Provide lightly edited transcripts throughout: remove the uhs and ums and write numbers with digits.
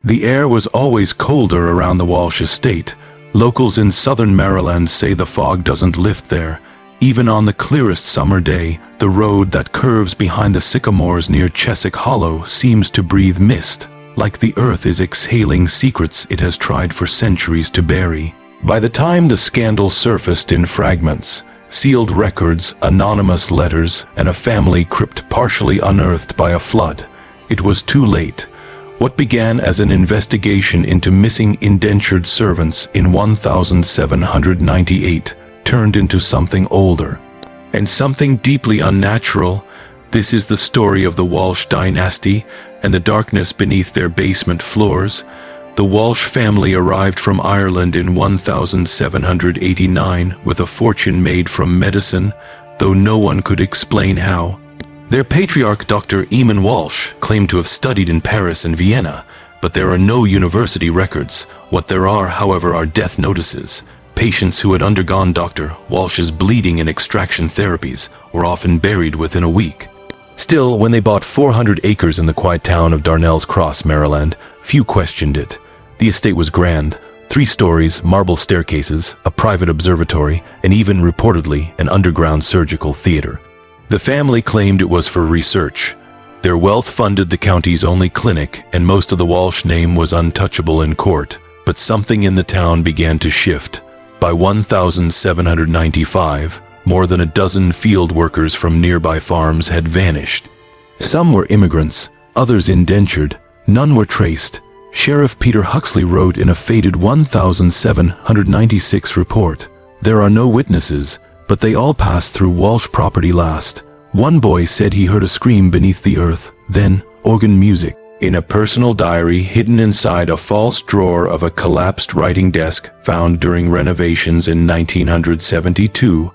The air was always colder around the Walsh estate. Locals in southern Maryland say the fog doesn't lift there. Even on the clearest summer day, the road that curves behind the sycamores near Chesapeake Hollow seems to breathe mist, like the earth is exhaling secrets it has tried for centuries to bury. By the time the scandal surfaced in fragments, sealed records, anonymous letters, and a family crypt partially unearthed by a flood, it was too late. What began as an investigation into missing indentured servants in 1798 turned into something older, and something deeply unnatural. This is the story of the Walsh Dynasty and the darkness beneath their basement floors. The Walsh family arrived from Ireland in 1789 with a fortune made from medicine, though no one could explain how. Their patriarch, Dr. Eamon Walsh, claimed to have studied in Paris and Vienna, but there are no university records. What there are, however, are death notices. Patients who had undergone Dr. Walsh's bleeding and extraction therapies were often buried within a week. Still, when they bought 400 acres in the quiet town of Darnell's Cross, Maryland, few questioned it. The estate was grand, 3 stories, marble staircases, a private observatory, and even, reportedly, an underground surgical theater. The family claimed it was for research. Their wealth funded the county's only clinic, and most of the Walsh name was untouchable in court. But something in the town began to shift. By 1795, more than a dozen field workers from nearby farms had vanished. Some were immigrants, others indentured, none were traced. Sheriff Peter Huxley wrote in a faded 1796 report, "There are no witnesses, but they all passed through Walsh property last. One boy said he heard a scream beneath the earth, then organ music." In a personal diary hidden inside a false drawer of a collapsed writing desk found during renovations in 1972,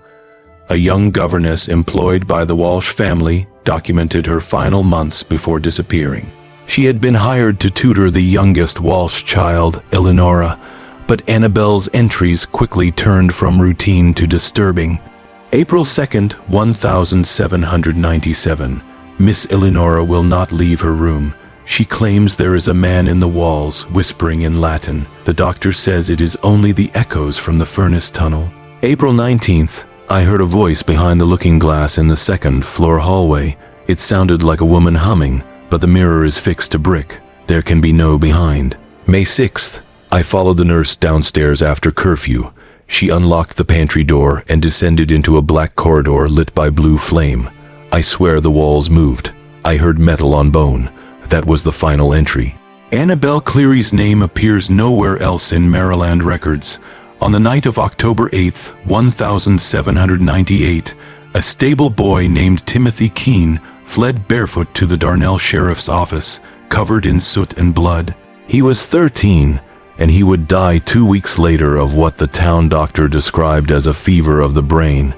a young governess employed by the Walsh family documented her final months before disappearing. She had been hired to tutor the youngest Walsh child, Eleonora, but Annabelle's entries quickly turned from routine to disturbing. April 2nd, 1797. Miss Eleonora will not leave her room. She claims there is a man in the walls whispering in Latin. The doctor says it is only the echoes from the furnace tunnel. April 19th. I heard a voice behind the looking glass in the second-floor hallway. It sounded like a woman humming, but the mirror is fixed to brick. There can be no behind. May 6th. I followed the nurse downstairs after curfew. She unlocked the pantry door and descended into a black corridor lit by blue flame. I swear the walls moved. I heard metal on bone. That was the final entry. Annabelle Cleary's name appears nowhere else in Maryland records. On the night of October 8th, 1798, a stable boy named Timothy Keene fled barefoot to the Darnell Sheriff's office, covered in soot and blood. He was 13, and he would die 2 weeks later of what the town doctor described as a fever of the brain.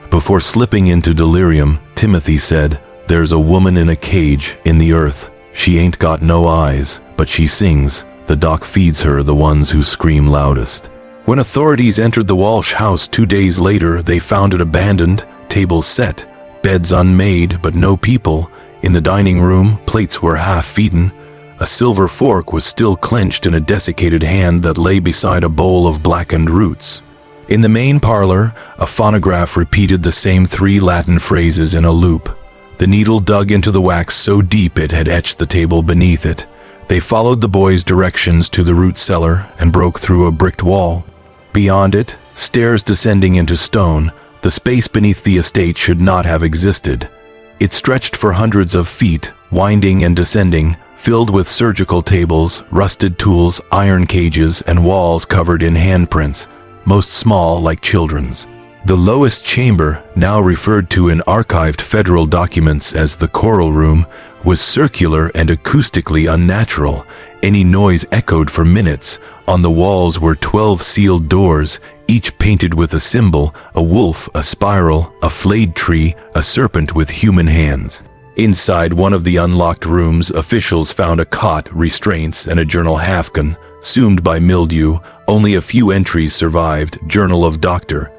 Before slipping into delirium, Timothy said, "There's a woman in a cage in the earth. She ain't got no eyes, but she sings. The doc feeds her the ones who scream loudest." When authorities entered the Walsh house 2 days later, they found it abandoned, tables set, beds unmade, but no people. In the dining room, plates were half-eaten. A silver fork was still clenched in a desiccated hand that lay beside a bowl of blackened roots. In the main parlor, a phonograph repeated the same 3 Latin phrases in a loop. The needle dug into the wax so deep it had etched the table beneath it. They followed the boy's directions to the root cellar and broke through a bricked wall. Beyond it, stairs descending into stone, the space beneath the estate should not have existed. It stretched for hundreds of feet, winding and descending, filled with surgical tables, rusted tools, iron cages, and walls covered in handprints, most small like children's. The lowest chamber, now referred to in archived federal documents as the choral room, was circular and acoustically unnatural. Any noise echoed for minutes. On the walls were 12 sealed doors, each painted with a symbol, a wolf, a spiral, a flayed tree, a serpent with human hands. Inside one of the unlocked rooms, officials found a cot, restraints, and a journal half consumed by mildew. Only a few entries survived. Journal of Dr.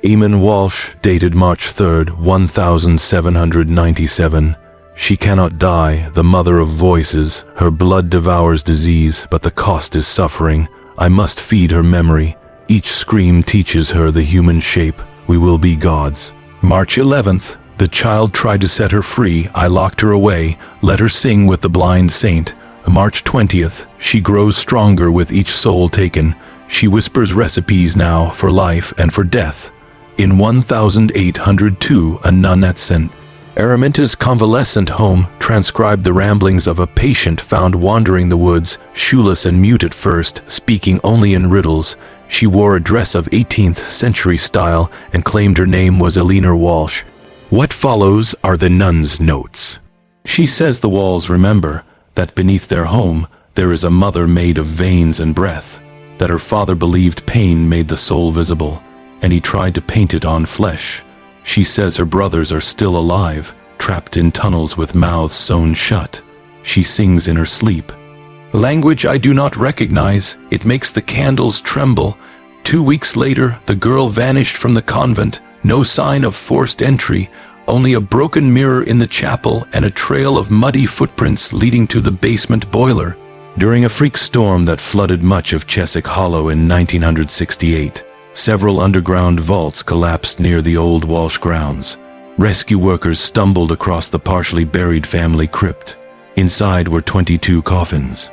Eamon Walsh, dated March 3rd, 1797. She cannot die, the mother of voices. Her blood devours disease, but the cost is suffering. I must feed her memory. Each scream teaches her the human shape. We will be gods. March 11th. The child tried to set her free. I locked her away. Let her sing with the blind saint. March 20th. She grows stronger with each soul taken. She whispers recipes now for life and for death. In 1802, a nun at St. Araminta's convalescent home transcribed the ramblings of a patient found wandering the woods, shoeless and mute at first, speaking only in riddles. She wore a dress of 18th century style and claimed her name was Sinister Walsh. What follows are the nun's notes. She says the walls remember that beneath their home there is a mother made of veins and breath, that her father believed pain made the soul visible, and he tried to paint it on flesh. She says her brothers are still alive, trapped in tunnels with mouths sewn shut. She sings in her sleep. Language I do not recognize, it makes the candles tremble. 2 weeks later, the girl vanished from the convent. No sign of forced entry, only a broken mirror in the chapel and a trail of muddy footprints leading to the basement boiler. During a freak storm that flooded much of Cheswick Hollow in 1968, several underground vaults collapsed near the old Walsh grounds. Rescue workers stumbled across the partially buried family crypt. Inside were 22 coffins.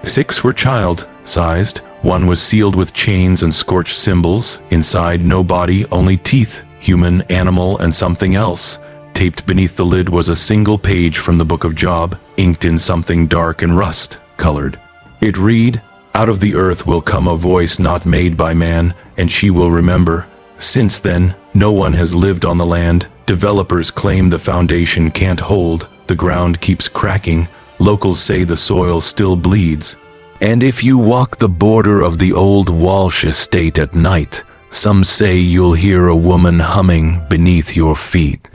6 were child-sized, 1 was sealed with chains and scorched symbols. Inside, no body, only teeth, human, animal, and something else. Taped beneath the lid was a single page from the Book of Job, inked in something dark and rust-colored. It read, "Out of the earth will come a voice not made by man, and she will remember." Since then, no one has lived on the land. Developers claim the foundation can't hold. The ground keeps cracking. Locals say the soil still bleeds. And if you walk the border of the old Walsh estate at night, some say you'll hear a woman humming beneath your feet.